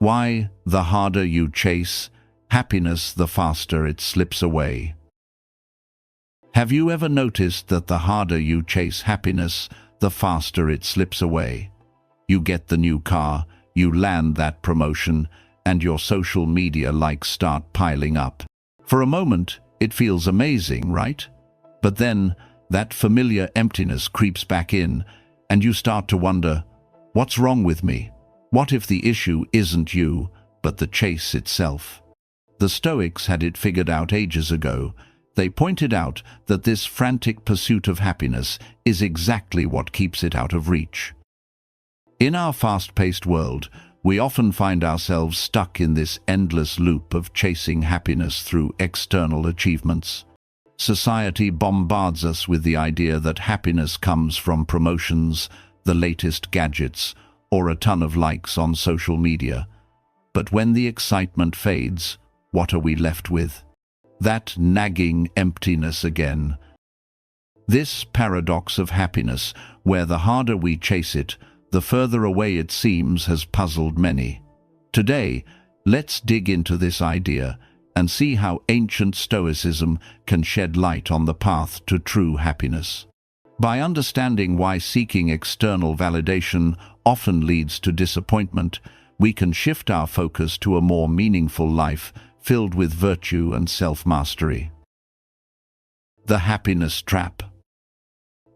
Why, the harder you chase happiness, the faster it slips away. Have you ever noticed that the harder you chase happiness, the faster it slips away? You get the new car, you land that promotion, and your social media likes start piling up. For a moment, it feels amazing, right? But then, that familiar emptiness creeps back in, and you start to wonder, what's wrong with me? What if the issue isn't you, but the chase itself? The Stoics had it figured out ages ago. They pointed out that this frantic pursuit of happiness is exactly what keeps it out of reach. In our fast-paced world, we often find ourselves stuck in this endless loop of chasing happiness through external achievements. Society bombards us with the idea that happiness comes from promotions, the latest gadgets, or a ton of likes on social media. But when the excitement fades, what are we left with? That nagging emptiness again. This paradox of happiness, where the harder we chase it, the further away it seems, has puzzled many. Today, let's dig into this idea and see how ancient Stoicism can shed light on the path to true happiness. By understanding why seeking external validation often leads to disappointment, we can shift our focus to a more meaningful life filled with virtue and self-mastery. The happiness trap.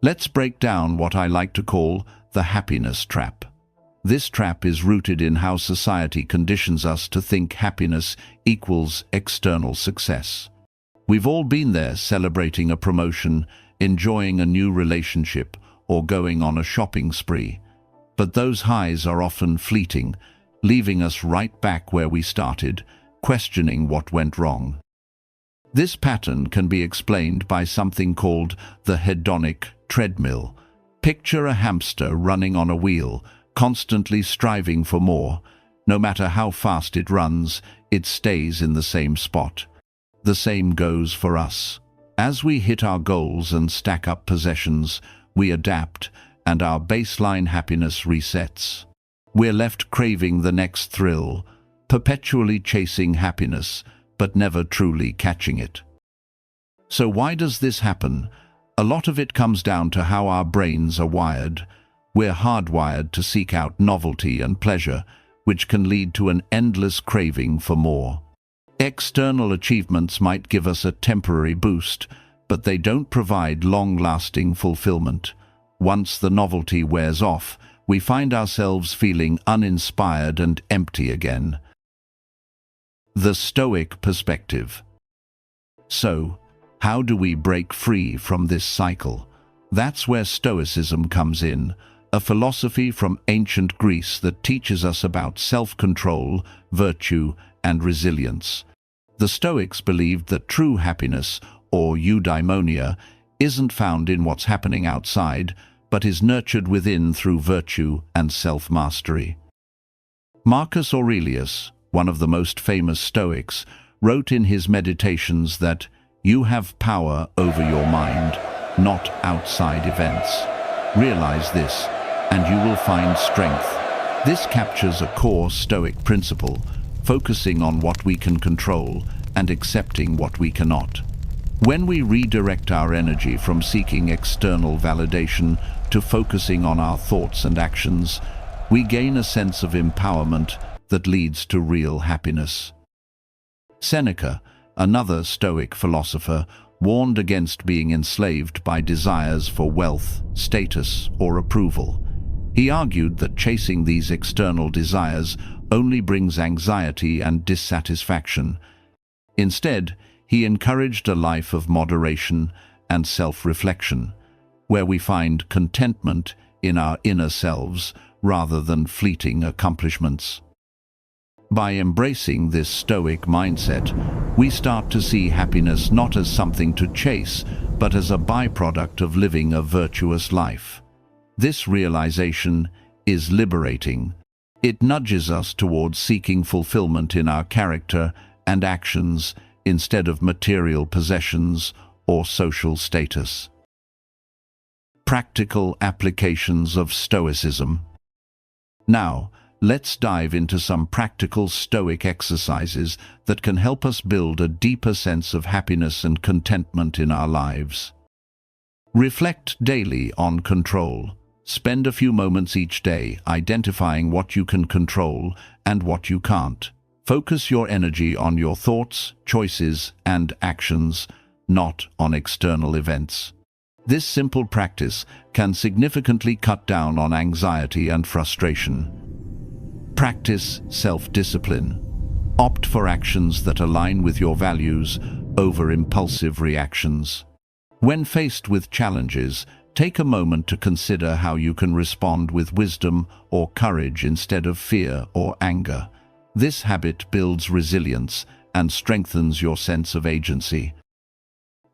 Let's break down what I like to call the happiness trap. This trap is rooted in how society conditions us to think happiness equals external success. We've all been there, celebrating a promotion, enjoying a new relationship, or going on a shopping spree. But those highs are often fleeting, leaving us right back where we started, questioning what went wrong. This pattern can be explained by something called the hedonic treadmill. Picture a hamster running on a wheel, constantly striving for more. No matter how fast it runs, it stays in the same spot. The same goes for us. As we hit our goals and stack up possessions, we adapt, and our baseline happiness resets. We're left craving the next thrill, perpetually chasing happiness, but never truly catching it. So why does this happen? A lot of it comes down to how our brains are wired. We're hardwired to seek out novelty and pleasure, which can lead to an endless craving for more. External achievements might give us a temporary boost, but they don't provide long-lasting fulfillment. Once the novelty wears off, we find ourselves feeling uninspired and empty again. The Stoic perspective. So, how do we break free from this cycle? That's where Stoicism comes in, a philosophy from ancient Greece that teaches us about self-control, virtue, and resilience. The Stoics believed that true happiness, or eudaimonia, isn't found in what's happening outside, but is nurtured within through virtue and self-mastery. Marcus Aurelius, one of the most famous Stoics, wrote in his Meditations that you have power over your mind, not outside events. Realize this, and you will find strength. This captures a core Stoic principle, focusing on what we can control and accepting what we cannot. When we redirect our energy from seeking external validation to focusing on our thoughts and actions, we gain a sense of empowerment that leads to real happiness. Seneca, another Stoic philosopher, warned against being enslaved by desires for wealth, status, or approval. He argued that chasing these external desires only brings anxiety and dissatisfaction. Instead, he encouraged a life of moderation and self-reflection, where we find contentment in our inner selves rather than fleeting accomplishments. By embracing this Stoic mindset, we start to see happiness not as something to chase, but as a byproduct of living a virtuous life. This realization is liberating. It nudges us towards seeking fulfillment in our character and actions instead of material possessions or social status. Practical applications of Stoicism. Now, let's dive into some practical Stoic exercises that can help us build a deeper sense of happiness and contentment in our lives. Reflect daily on control. Spend a few moments each day identifying what you can control and what you can't. Focus your energy on your thoughts, choices, and actions, not on external events. This simple practice can significantly cut down on anxiety and frustration. Practice self-discipline. Opt for actions that align with your values over impulsive reactions. When faced with challenges, take a moment to consider how you can respond with wisdom or courage instead of fear or anger. This habit builds resilience and strengthens your sense of agency.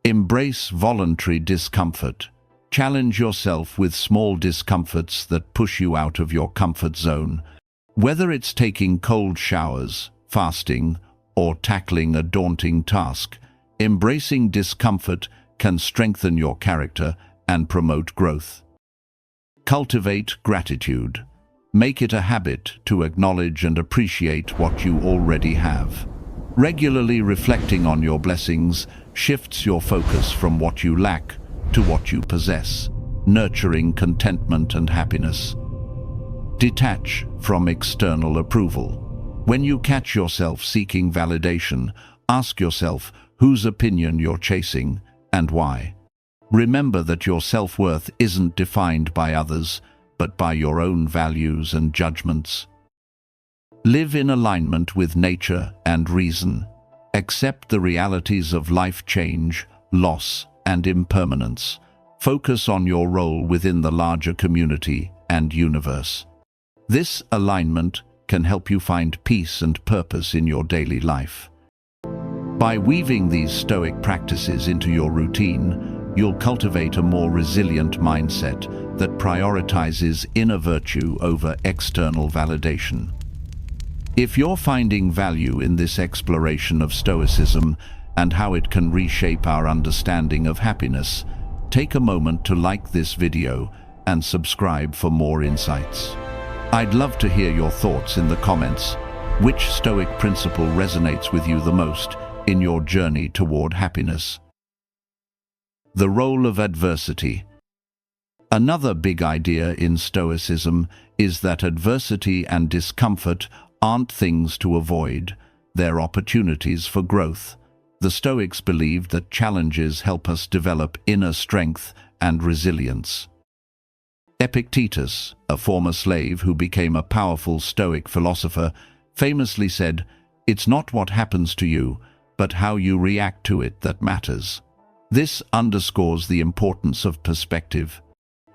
Embrace voluntary discomfort. Challenge yourself with small discomforts that push you out of your comfort zone. Whether it's taking cold showers, fasting, or tackling a daunting task, embracing discomfort can strengthen your character and promote growth. Cultivate gratitude. Make it a habit to acknowledge and appreciate what you already have. Regularly reflecting on your blessings shifts your focus from what you lack to what you possess, nurturing contentment and happiness. Detach from external approval. When you catch yourself seeking validation, ask yourself whose opinion you're chasing and why. Remember that your self-worth isn't defined by others, but by your own values and judgments. Live in alignment with nature and reason. Accept the realities of life change, loss, and impermanence. Focus on your role within the larger community and universe. This alignment can help you find peace and purpose in your daily life. By weaving these Stoic practices into your routine, you'll cultivate a more resilient mindset that prioritizes inner virtue over external validation. If you're finding value in this exploration of Stoicism and how it can reshape our understanding of happiness, take a moment to like this video and subscribe for more insights. I'd love to hear your thoughts in the comments. Which Stoic principle resonates with you the most in your journey toward happiness? The role of adversity. Another big idea in Stoicism is that adversity and discomfort aren't things to avoid, they're opportunities for growth. The Stoics believed that challenges help us develop inner strength and resilience. Epictetus, a former slave who became a powerful Stoic philosopher, famously said, "It's not what happens to you, but how you react to it that matters." This underscores the importance of perspective.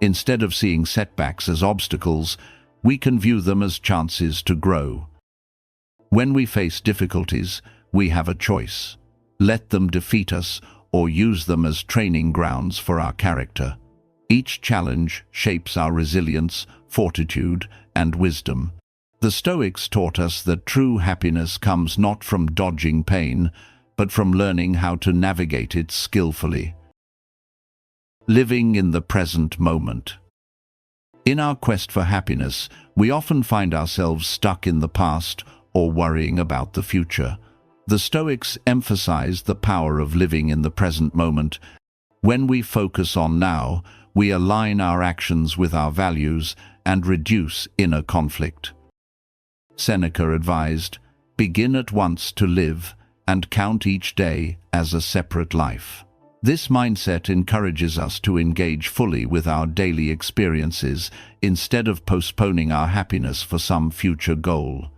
Instead of seeing setbacks as obstacles, we can view them as chances to grow. When we face difficulties, we have a choice. Let them defeat us or use them as training grounds for our character. Each challenge shapes our resilience, fortitude, and wisdom. The Stoics taught us that true happiness comes not from dodging pain, but from learning how to navigate it skillfully. Living in the present moment. In our quest for happiness, we often find ourselves stuck in the past or worrying about the future. The Stoics emphasized the power of living in the present moment. When we focus on now, we align our actions with our values and reduce inner conflict. Seneca advised, "Begin at once to live and count each day as a separate life." This mindset encourages us to engage fully with our daily experiences instead of postponing our happiness for some future goal.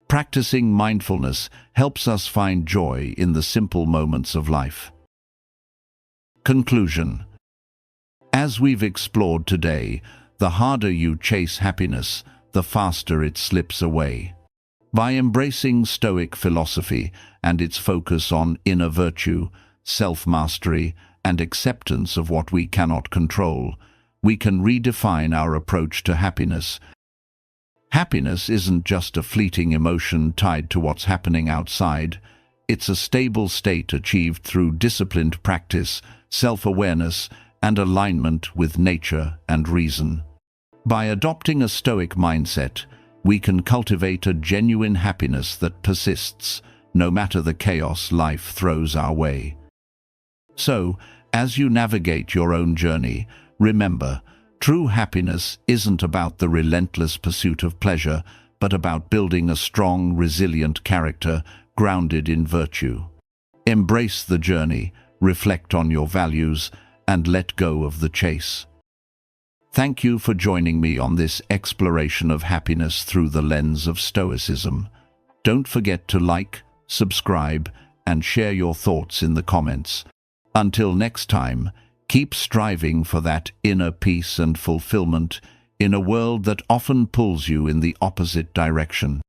Practicing mindfulness helps us find joy in the simple moments of life. Conclusion. As we've explored today, the harder you chase happiness, the faster it slips away. By embracing Stoic philosophy and its focus on inner virtue, self-mastery, and acceptance of what we cannot control, we can redefine our approach to happiness. Happiness isn't just a fleeting emotion tied to what's happening outside. It's a stable state achieved through disciplined practice, self-awareness, and alignment with nature and reason. By adopting a Stoic mindset, we can cultivate a genuine happiness that persists, no matter the chaos life throws our way. So, as you navigate your own journey, remember, true happiness isn't about the relentless pursuit of pleasure, but about building a strong, resilient character grounded in virtue. Embrace the journey, reflect on your values, and let go of the chase. Thank you for joining me on this exploration of happiness through the lens of Stoicism. Don't forget to like, subscribe, and share your thoughts in the comments. Until next time, keep striving for that inner peace and fulfillment in a world that often pulls you in the opposite direction.